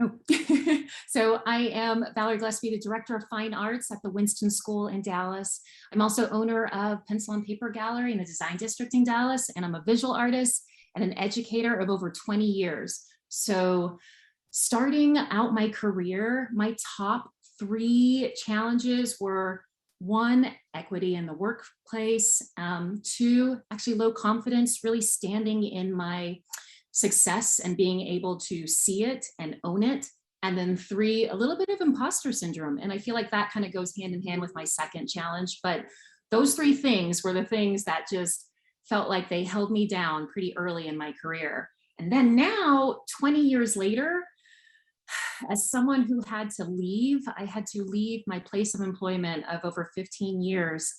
Oh. So I am Valerie Gillespie, the Director of Fine Arts at the Winston School in Dallas. I'm also owner of Pencil and Paper Gallery in the Design District in Dallas, and I'm a visual artist and an educator of over 20 years. So starting out my career, my top three challenges were: one, equity in the workplace; two, actually low confidence, really standing in my success and being able to see it and own it; and then three, a little bit of imposter syndrome. And I feel like that kind of goes hand in hand with my second challenge. But those three things were the things that just felt like they held me down pretty early in my career. And then now, 20 years later, as someone who had to leave, I had to leave my place of employment of over 15 years,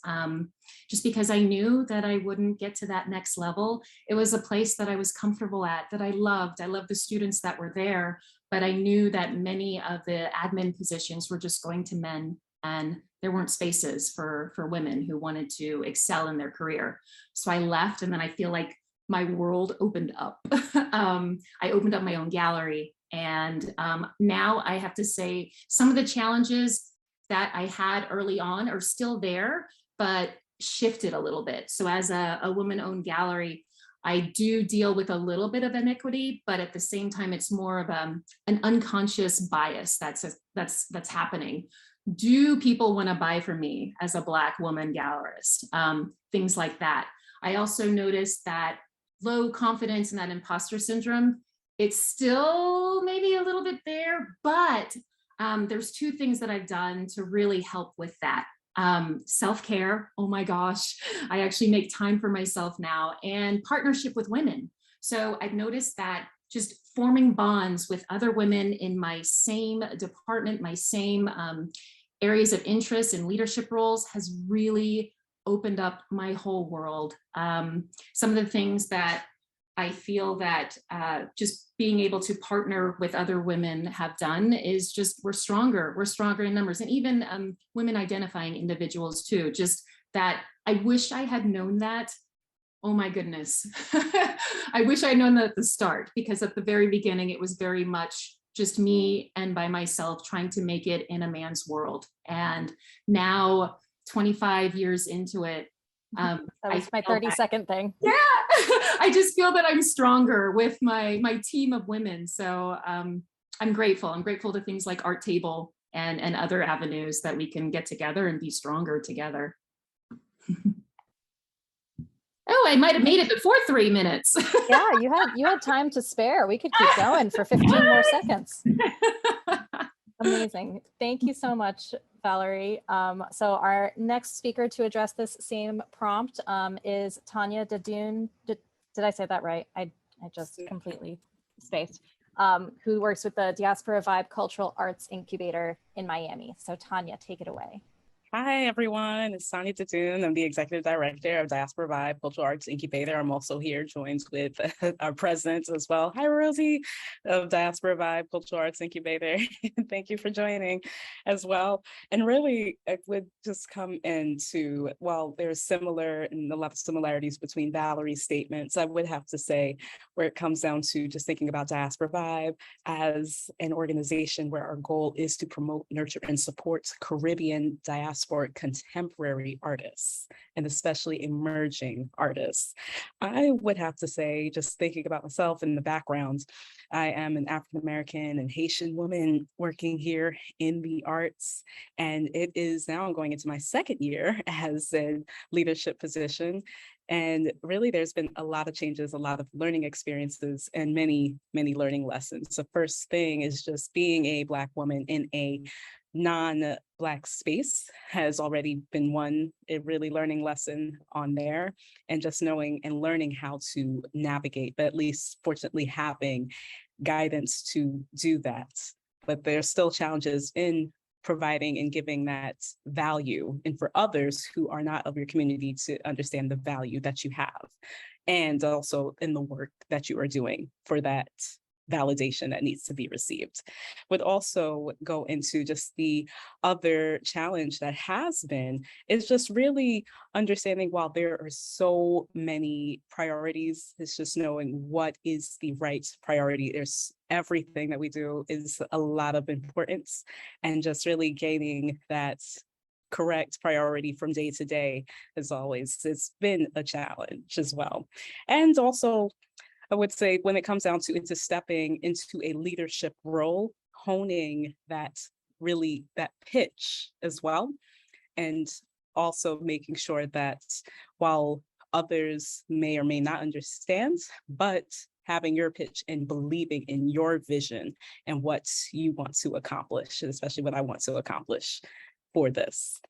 just because I knew that I wouldn't get to that next level. It was a place that I was comfortable at, that I loved. I loved the students that were there, but I knew that many of the admin positions were just going to men, and there weren't spaces for women who wanted to excel in their career. So I left, and then I feel like my world opened up. I opened up my own gallery. And now I have to say some of the challenges that I had early on are still there, but shifted a little bit. So as a woman-owned gallery, I do deal with a little bit of inequity, but at the same time, it's more of an unconscious bias that's happening. Do people want to buy from me as a Black woman gallerist? Things like that. I also noticed that low confidence and that imposter syndrome, it's still maybe a little bit there, but there's two things that I've done to really help with that. Self-care, oh my gosh, I actually make time for myself now, and partnership with women. So I've noticed that just forming bonds with other women in my same department, my same areas of interest and leadership roles has really opened up my whole world. Some of the things that I feel that just being able to partner with other women have done is just we're stronger in numbers, and even women identifying individuals too. Just that I wish I had known that. Oh my goodness. I wish I'd known that at the start, because at the very beginning, it was very much just me and by myself trying to make it in a man's world. And now 25 years into it, that was my 30-second thing. Yeah, I just feel that I'm stronger with my team of women. So I'm grateful. I'm grateful to things like ArtTable and other avenues that we can get together and be stronger together. Oh, I might have made it before 3 minutes. Yeah, you had time to spare. We could keep going for 15 more seconds. Amazing. Thank you so much, Valerie. So our next speaker to address this same prompt is Tanya Dadun. Did I say that right? I just completely spaced. Who works with the Diaspora Vibe Cultural Arts Incubator in Miami. So Tanya, take it away. Hi, everyone. It's Sonia Tatoon. I'm the Executive Director of Diaspora Vibe Cultural Arts Incubator. I'm also here joined with our president as well. Hi, Rosie, of Diaspora Vibe Cultural Arts Incubator. Thank you for joining as well. And really, it would just come into, while there's similar and a lot of similarities between Valerie's statements, I would have to say where it comes down to just thinking about Diaspora Vibe as an organization where our goal is to promote, nurture, and support Caribbean diaspora contemporary artists, and especially emerging artists. I would have to say, just thinking about myself in the background, I am an African-American and Haitian woman working here in the arts, and it is now I'm going into my second year as a leadership position. And really, there's been a lot of changes, a lot of learning experiences, and many, many learning lessons. The first thing is just being a Black woman in a non-Black space has already been a really learning lesson on there, and just knowing and learning how to navigate, but at least fortunately having guidance to do that. But there's still challenges in providing and giving that value, and for others who are not of your community to understand the value that you have, and also in the work that you are doing for that validation that needs to be received. Would also go into just the other challenge that has been is just really understanding while there are so many priorities, it's just knowing what is the right priority. There's everything that we do is a lot of importance, and just really gaining that correct priority from day to day as always, it's been a challenge as well. And also, I would say when it comes down to stepping into a leadership role, honing that really that pitch as well, and also making sure that while others may or may not understand, but having your pitch and believing in your vision and what you want to accomplish, especially what I want to accomplish for this.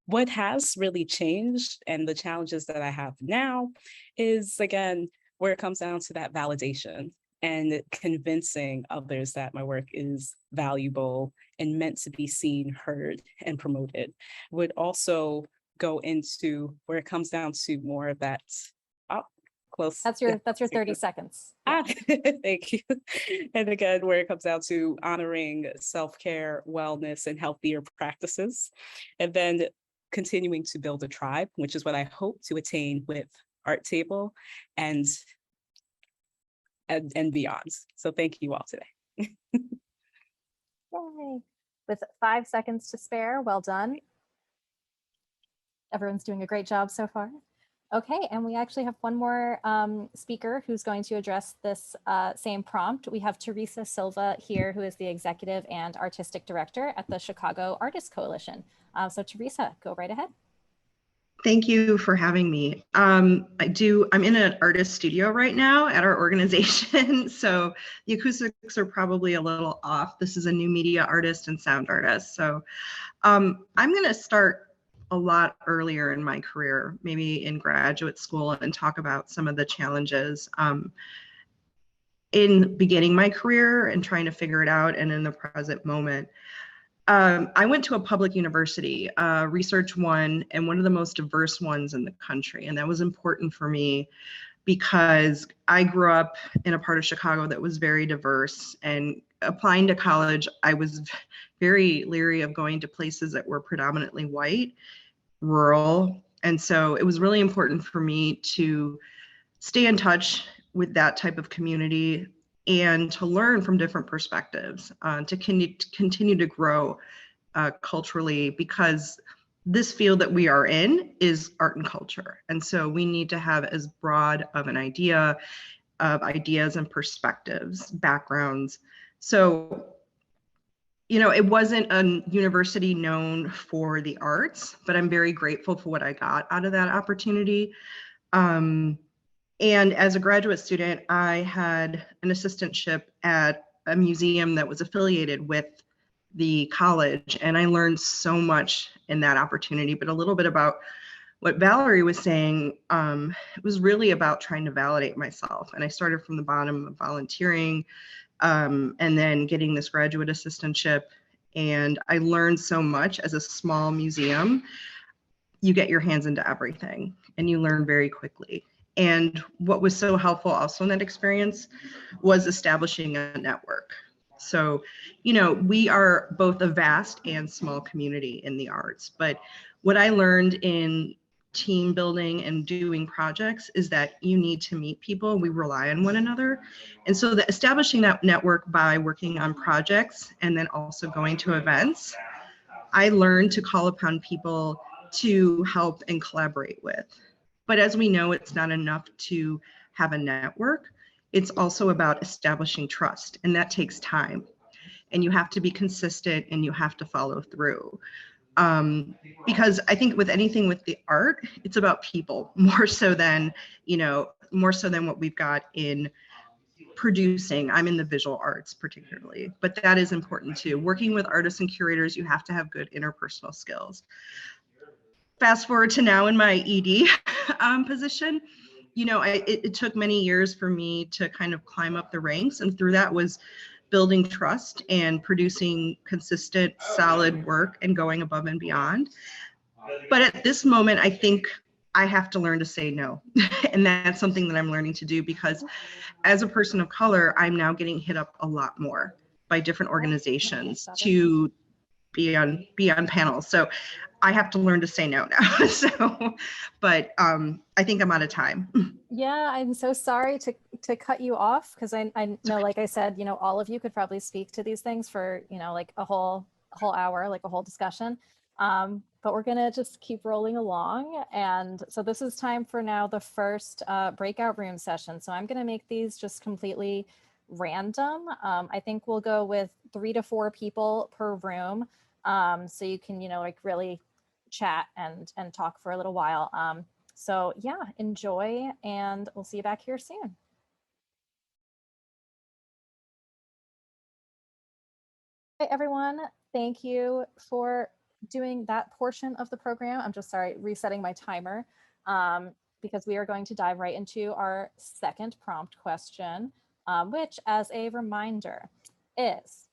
What has really changed and the challenges that I have now is, again, where it comes down to that validation and convincing others that my work is valuable and meant to be seen, heard, and promoted. Would also go into where it comes down to more of that, close. That's your 30 seconds. Ah, thank you. And again, where it comes down to honoring self-care, wellness, and healthier practices. And then continuing to build a tribe, which is what I hope to attain with ArtTable and beyond. So thank you all today. Yay. With 5 seconds to spare, well done. Everyone's doing a great job so far. Okay, and we actually have one more speaker who's going to address this same prompt. We have Teresa Silva here, who is the Executive and Artistic Director at the Chicago Artists Coalition. So Teresa, go right ahead. Thank you for having me. I'm in an artist studio right now at our organization, so the acoustics are probably a little off. This is a new media artist and sound artist. So I'm going to start a lot earlier in my career, maybe in graduate school, and talk about some of the challenges in beginning my career and trying to figure it out, and in the present moment. I went to a public university, research one, and one of the most diverse ones in the country. And that was important for me because I grew up in a part of Chicago that was very diverse, and applying to college, I was very leery of going to places that were predominantly white, rural. And so it was really important for me to stay in touch with that type of community and to learn from different perspectives, to continue to grow culturally, because this field that we are in is art and culture. And so we need to have as broad of an idea of ideas and perspectives, backgrounds. So, you know, it wasn't a university known for the arts, but I'm very grateful for what I got out of that opportunity. And as a graduate student, I had an assistantship at a museum that was affiliated with the college, and I learned so much in that opportunity. But a little bit about what Valerie was saying, it was really about trying to validate myself. And I started from the bottom of volunteering, and then getting this graduate assistantship. And I learned so much. As a small museum, you get your hands into everything and you learn very quickly. And what was so helpful also in that experience was establishing a network. So, you know, we are both a vast and small community in the arts, but what I learned in team building and doing projects is that you need to meet people. We rely on one another. And so establishing that network by working on projects and then also going to events, I learned to call upon people to help and collaborate with. But as we know, it's not enough to have a network. It's also about establishing trust, and that takes time. And you have to be consistent and you have to follow through. Because I think with anything with the art, it's about people more so than, you know, more so than what we've got in producing. I'm in the visual arts particularly, but that is important too. Working with artists and curators, you have to have good interpersonal skills. Fast forward to now in my ED position, you know, it took many years for me to kind of climb up the ranks, and through that was building trust and producing consistent, solid work and going above and beyond. But at this moment, I think I have to learn to say no. And that's something that I'm learning to do, because as a person of color, I'm now getting hit up a lot more by different organizations to be on panels. So I have to learn to say no now. So, but I think I'm out of time. Yeah, I'm so sorry to cut you off, because I know, like I said, all of you could probably speak to these things for, like a whole hour, like a whole discussion. But we're gonna just keep rolling along. And so this is time for now the first breakout room session. So I'm gonna make these just completely random. I think we'll go with 3 to 4 people per room. So you can, like really chat and talk for a little while. So yeah, enjoy, and we'll see you back here soon. Hey everyone, thank you for doing that portion of the program. I'm just sorry, resetting my timer, because we are going to dive right into our second prompt question, which, as a reminder, is: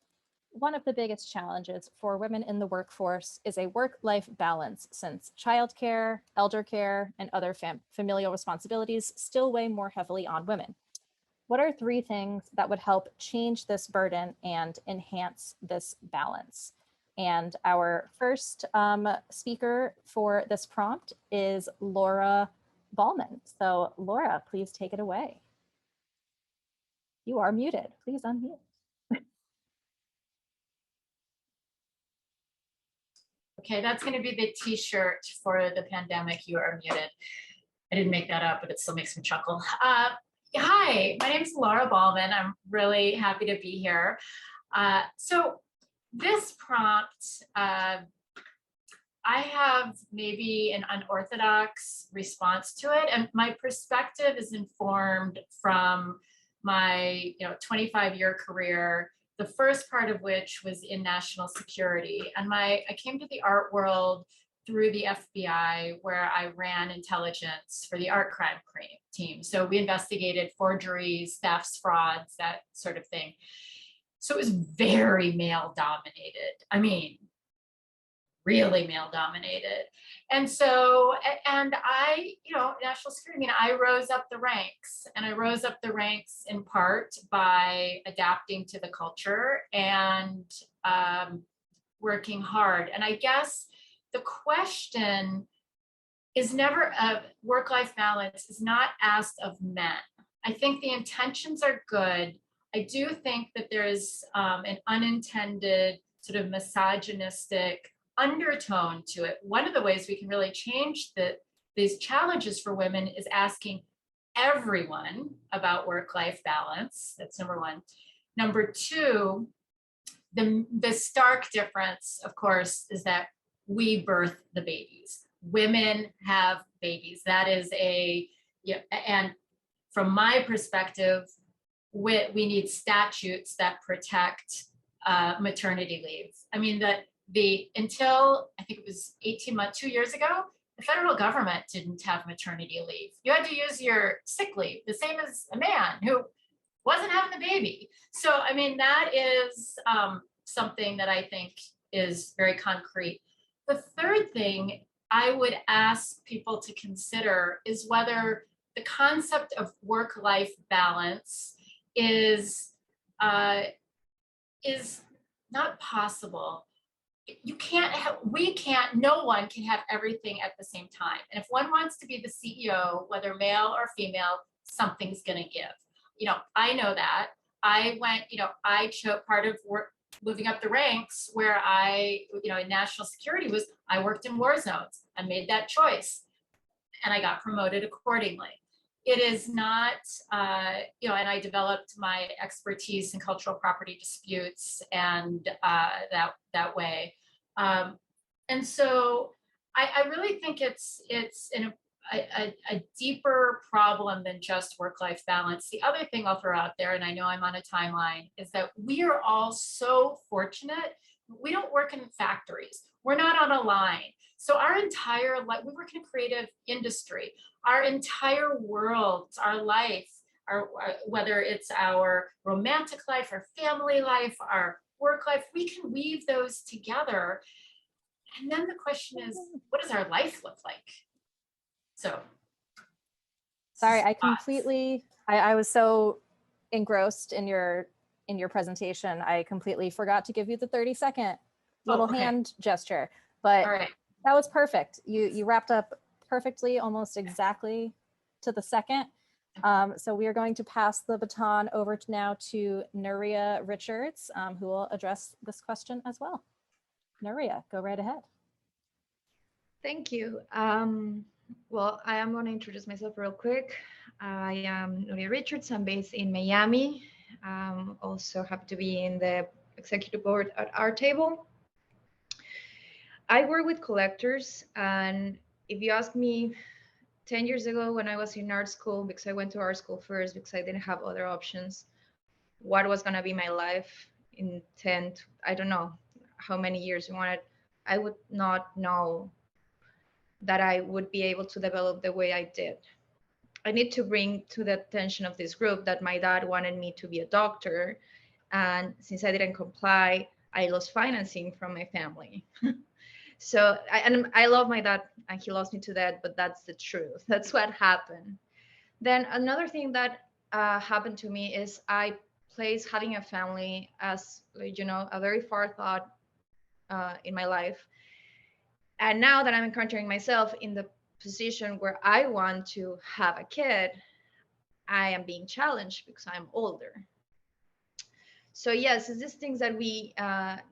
one of the biggest challenges for women in the workforce is a work-life balance, since childcare, elder care, and other familial responsibilities still weigh more heavily on women. What are 3 things that would help change this burden and enhance this balance? And our first speaker for this prompt is Laura Ballman. So Laura, please take it away. You are muted. Please unmute. Okay, that's going to be the t-shirt for the pandemic. You are muted. I didn't make that up, but it still makes me chuckle. Hi, my name is Laura Ballman. I'm really happy to be here. So this prompt, I have maybe an unorthodox response to it, and my perspective is informed from my 25-year career, the first part of which was in national security. And I came to the art world through the FBI, where I ran intelligence for the art crime team. So we investigated forgeries, thefts, frauds, that sort of thing. So it was very male dominated. I mean, really male dominated. And so, and I, national security, I rose up the ranks, and I rose up the ranks in part by adapting to the culture and working hard. And I guess the question is never, work-life balance is not asked of men. I think the intentions are good. I do think that there's an unintended sort of misogynistic undertone to it. One of the ways we can really change these challenges for women is asking everyone about work-life balance. That's number 1. Number 2, the stark difference, of course, is that we birth the babies. Women have babies. That is and from my perspective, we need statutes that protect maternity leave. I mean, until I think it was 18 months, 2 years ago, the federal government didn't have maternity leave. You had to use your sick leave, the same as a man who wasn't having the baby. So, I mean, that is something that I think is very concrete. The third thing I would ask people to consider is whether the concept of work-life balance is not possible. No one can have everything at the same time. And if one wants to be the CEO, whether male or female, something's going to give. I know that. I chose part of work, moving up the ranks, where in national security was, I worked in war zones. I made that choice and I got promoted accordingly. It is not, and I developed my expertise in cultural property disputes and that way. And so I really think it's a deeper problem than just work-life balance. The other thing I'll throw out there, and I know I'm on a timeline, is that we are all so fortunate. We don't work in factories. We're not on a line. So our entire life, we work in a creative industry. Our entire world, our life, whether it's our romantic life, our family life, our work life, we can weave those together. And then the question is, what does our life look like? So. Sorry, I thoughts? completely, I was so engrossed in your presentation. I completely forgot to give you the 30-second little okay. hand gesture, but All right. that was perfect. You wrapped up perfectly, almost exactly to the second. So we are going to pass the baton over now to Nuria Richards, who will address this question as well. Nuria, go right ahead. Thank you. Well, I am going to introduce myself real quick. I am Nuria Richards. I'm based in Miami. Also happy to be in the executive board at ArtTable. I work with collectors, and if you ask me 10 years ago when I was in art school, because I went to art school first because I didn't have other options, what was going to be my life in 10, I don't know how many years you wanted, I would not know that I would be able to develop the way I did. I need to bring to the attention of this group that my dad wanted me to be a doctor. And since I didn't comply, I lost financing from my family. So, I love my dad and he loves me to death, but that's the truth. That's what happened. Then another thing that happened to me is I placed having a family as, you know, a very far thought in my life. And now that I'm encountering myself in the position where I want to have a kid, I am being challenged because I'm older. So yes, it's these things that we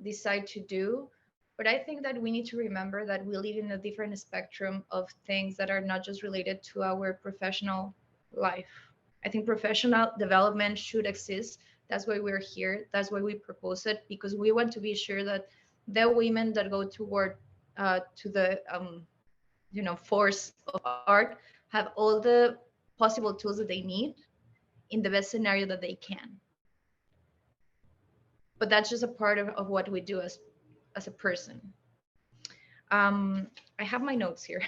decide to do, but I think that we need to remember that we live in a different spectrum of things that are not just related to our professional life. I think professional development should exist. That's why we're here. That's why we propose it, because we want to be sure that the women that go toward to the force of art have all the possible tools that they need in the best scenario that they can. But that's just a part of what we do as a person. I have my notes here.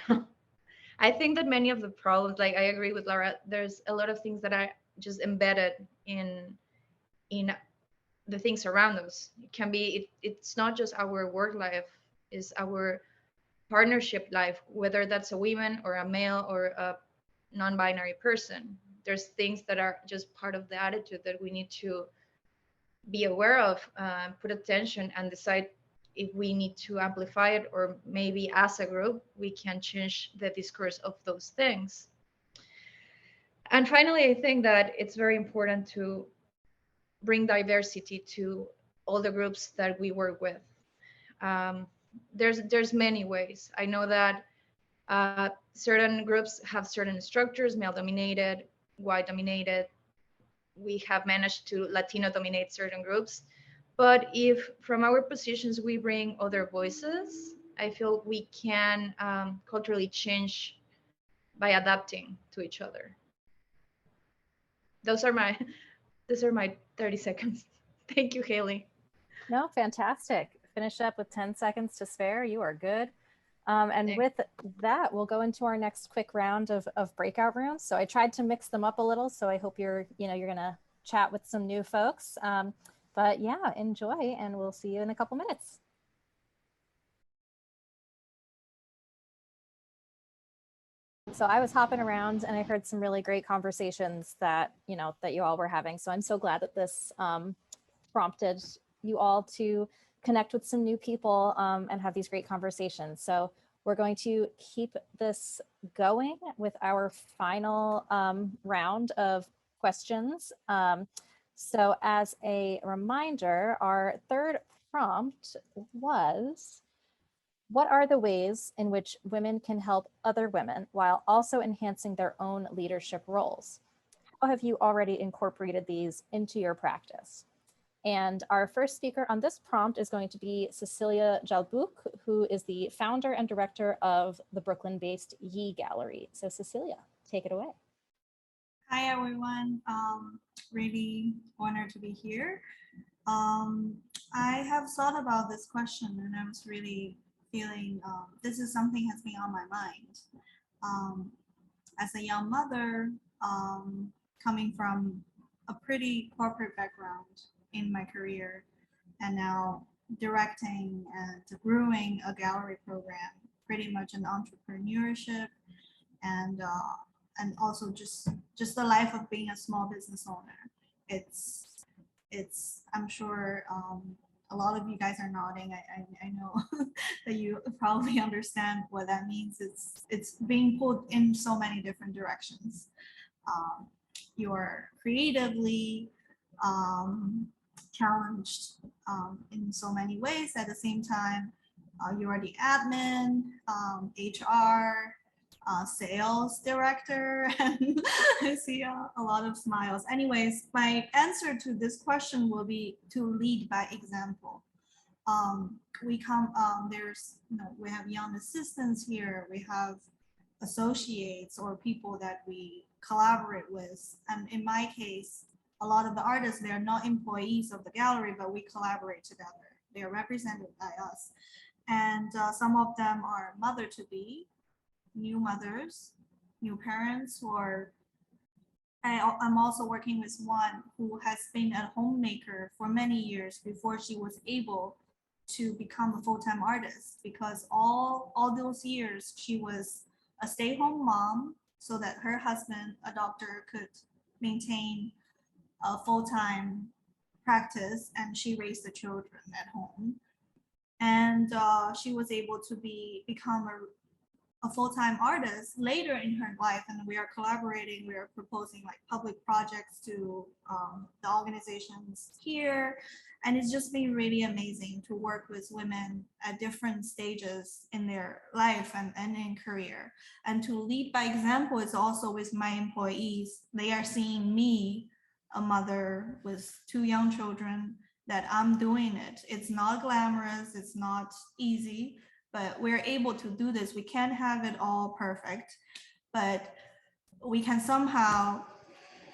I think that many of the problems, like I agree with Laura, there's a lot of things that are just embedded in the things around us. It can be, it's not just our work life, it's our partnership life, whether that's a woman or a male or a non-binary person. There's things that are just part of the attitude that we need to be aware of, put attention and decide if we need to amplify it, or maybe as a group we can change the discourse of those things. And finally, I think that it's very important to bring diversity to all the groups that we work with. There's many ways. I know that certain groups have certain structures, male dominated, white dominated. We have managed to Latino dominate certain groups. But if from our positions we bring other voices, I feel we can culturally change by adapting to each other. Those are my 30 seconds. Thank you, Haley. No, fantastic. Finish up with 10 seconds to spare. You are good. And Thanks. with that, we'll go into our next quick round of breakout rooms. So I tried to mix them up a little. So I hope you're gonna chat with some new folks. But yeah, enjoy, and we'll see you in a couple minutes. So I was hopping around and I heard some really great conversations that you all were having. So I'm so glad that this prompted you all to connect with some new people and have these great conversations. So we're going to keep this going with our final round of questions. So as a reminder, our third prompt was, what are the ways in which women can help other women while also enhancing their own leadership roles? How have you already incorporated these into your practice? And our first speaker on this prompt is going to be Cecilia Jalbuk, who is the founder and director of the Brooklyn-based Ye Gallery. So Cecilia, take it away. Hi, everyone. Really honored to be here. I have thought about this question and I was really feeling this is something has been on my mind. As a young mother, coming from a pretty corporate background in my career, and now directing and growing a gallery program, pretty much an entrepreneurship and also just the life of being a small business owner. It's I'm sure a lot of you guys are nodding. I know that you probably understand what that means. It's being pulled in so many different directions. You're creatively challenged in so many ways. At the same time, you are the admin, HR, sales director, and I see a lot of smiles. Anyways, my answer to this question will be to lead by example. We have young assistants here, we have associates or people that we collaborate with. And in my case, a lot of the artists, they are not employees of the gallery, but we collaborate together. They are represented by us. And some of them are mother-to-be, new mothers, new parents, or I'm also working with one who has been a homemaker for many years before she was able to become a full-time artist, because all those years she was a stay-home mom so that her husband, a doctor, could maintain a full-time practice, and she raised the children at home. And she was able to become a full-time artist later in her life, and we are collaborating. We are proposing like public projects to the organizations here, and it's just been really amazing to work with women at different stages in their life and in career. And to lead by example is also with my employees. They are seeing me, a mother with 2 young children, that I'm doing it. It's not glamorous, it's not easy, but we're able to do this. We can't have it all perfect, but we can somehow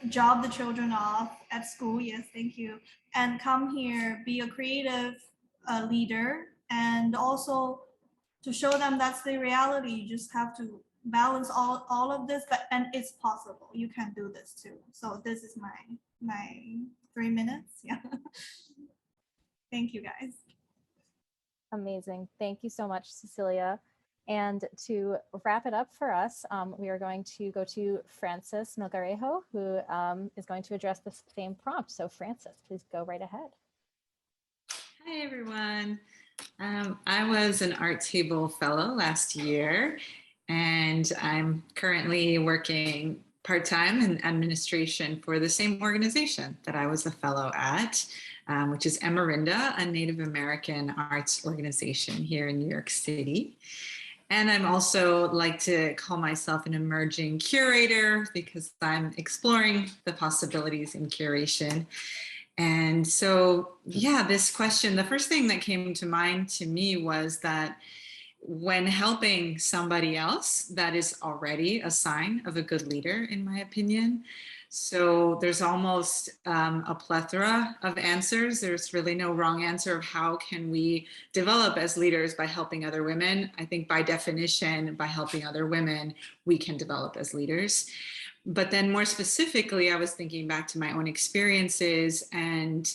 drop the children off at school, yes, thank you, and come here, be a creative leader, and also to show them that's the reality. You just have to balance all of this, and it's possible. You can do this too. So this is my 3 minutes. Yeah. Thank you, guys. Amazing. Thank you so much, Cecilia. And to wrap it up for us, we are going to go to Frances Melgarejo, who is going to address the same prompt. So Frances, please go right ahead. Hi, everyone. I was an ArtTable fellow last year, and I'm currently working part-time in administration for the same organization that I was a fellow at, which is Emarinda, a Native American arts organization here in New York City. And I'm also like to call myself an emerging curator because I'm exploring the possibilities in curation. And so, yeah, this question, the first thing that came to mind to me was that when helping somebody else, that is already a sign of a good leader, in my opinion. So there's almost a plethora of answers. There's really no wrong answer of how can we develop as leaders by helping other women. I think by definition, by helping other women, we can develop as leaders. But then more specifically, I was thinking back to my own experiences, and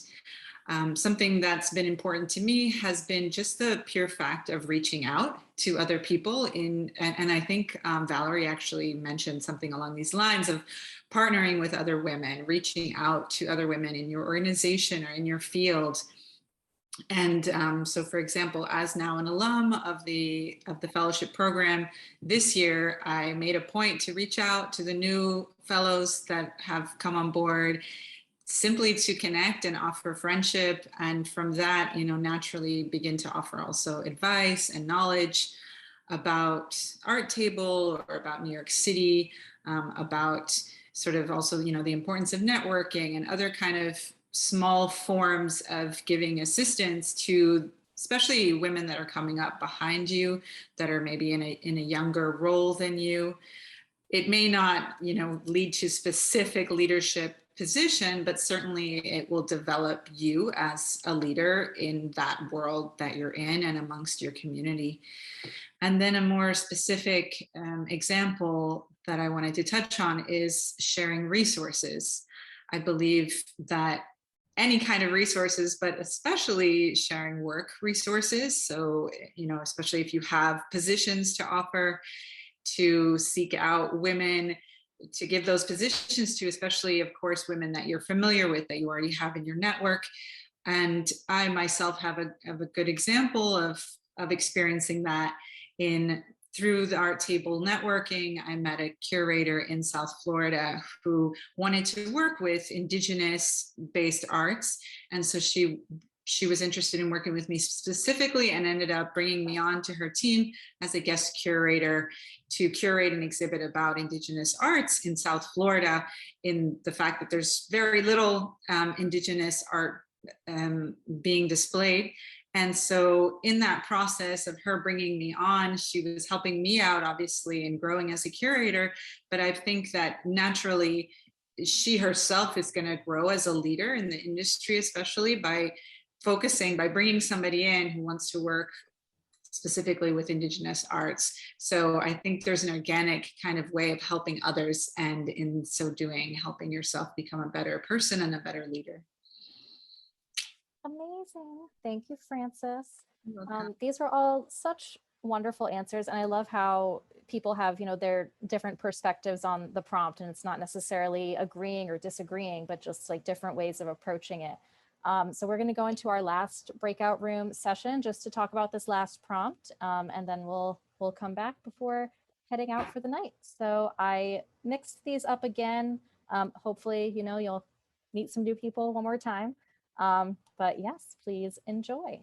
something that's been important to me has been just the pure fact of reaching out to other people and I think Valerie actually mentioned something along these lines of partnering with other women, reaching out to other women in your organization or in your field. And so, for example, as now an alum of the fellowship program, this year I made a point to reach out to the new fellows that have come on board, simply to connect and offer friendship, and from that, naturally begin to offer also advice and knowledge about ArtTable or about New York City, about sort of also, the importance of networking and other kind of small forms of giving assistance to especially women that are coming up behind you, that are maybe in a younger role than you. It may not, lead to specific leadership position, but certainly it will develop you as a leader in that world that you're in and amongst your community. And then a more specific example that I wanted to touch on is sharing resources. I believe that any kind of resources, but especially sharing work resources. So, especially if you have positions to offer, to seek out women to give those positions to, especially, of course, women that you're familiar with, that you already have in your network. And I myself have a good example of experiencing that through the ArtTable networking. I met a curator in South Florida who wanted to work with Indigenous-based arts. And so she was interested in working with me specifically, and ended up bringing me on to her team as a guest curator to curate an exhibit about Indigenous arts in South Florida, in the fact that there's very little Indigenous art being displayed. And so in that process of her bringing me on, she was helping me out, obviously, in growing as a curator. But I think that naturally she herself is going to grow as a leader in the industry, especially by bringing somebody in who wants to work specifically with Indigenous arts. So I think there's an organic kind of way of helping others, and in so doing, helping yourself become a better person and a better leader. Amazing. Thank you, Frances. These were all such wonderful answers. And I love how people have, their different perspectives on the prompt, and it's not necessarily agreeing or disagreeing, but just like different ways of approaching it. So we're going to go into our last breakout room session just to talk about this last prompt. And then we'll come back before heading out for the night. So I mixed these up again. Hopefully, you'll meet some new people one more time. But yes, please enjoy.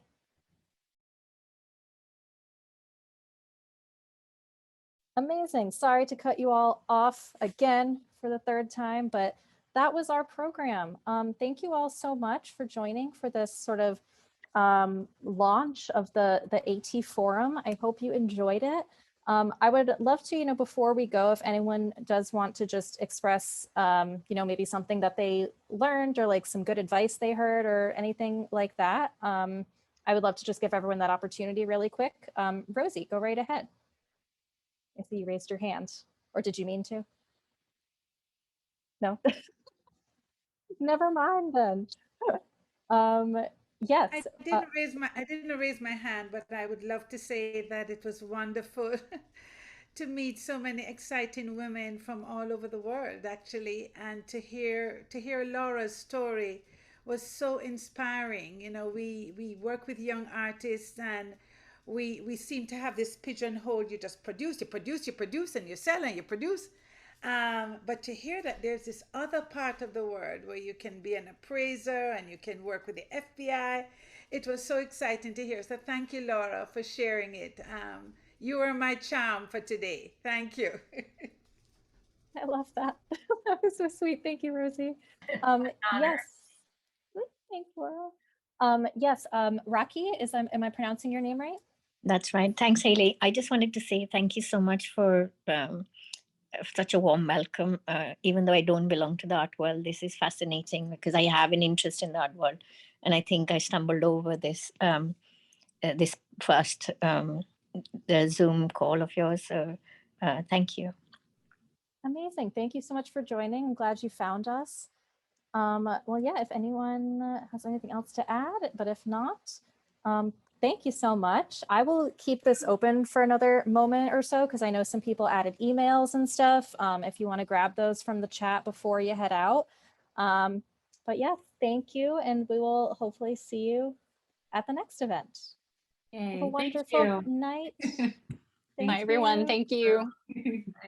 Amazing. Sorry to cut you all off again for the third time, but that was our program. Thank you all so much for joining for this sort of launch of the AT Forum. I hope you enjoyed it. I would love to, before we go, if anyone does want to just express, maybe something that they learned, or like some good advice they heard, or anything like that. I would love to just give everyone that opportunity really quick. Rosie, go right ahead. I see you raised your hand, or did you mean to? No. Never mind then. Yes. I didn't raise my hand, but I would love to say that it was wonderful to meet so many exciting women from all over the world, actually, and to hear Laura's story was so inspiring. We work with young artists, and we seem to have this pigeonhole. You just produce, and you sell, and you produce. But to hear that there's this other part of the world where you can be an appraiser and you can work with the FBI, it was so exciting to hear. So thank you, Laura, for sharing it. You are my charm for today. Thank you. I love that. That was so sweet. Thank you, Rosie. Yes. Thanks, Laura. Yes, Rocky, am I pronouncing your name right? That's right. Thanks, Haley. I just wanted to say thank you so much for such a warm welcome. Even though I don't belong to the art world, this is fascinating because I have an interest in the art world, and I think I stumbled over this this first the Zoom call of yours. So thank you. Amazing. Thank you so much for joining. I'm glad you found us. Well, yeah, if anyone has anything else to add, but if not, thank you so much. I will keep this open for another moment or so, because I know some people added emails and stuff. If you want to grab those from the chat before you head out. But yeah, thank you. And we will hopefully see you at the next event. Yay, Have a wonderful night. Bye, everyone. Thank you.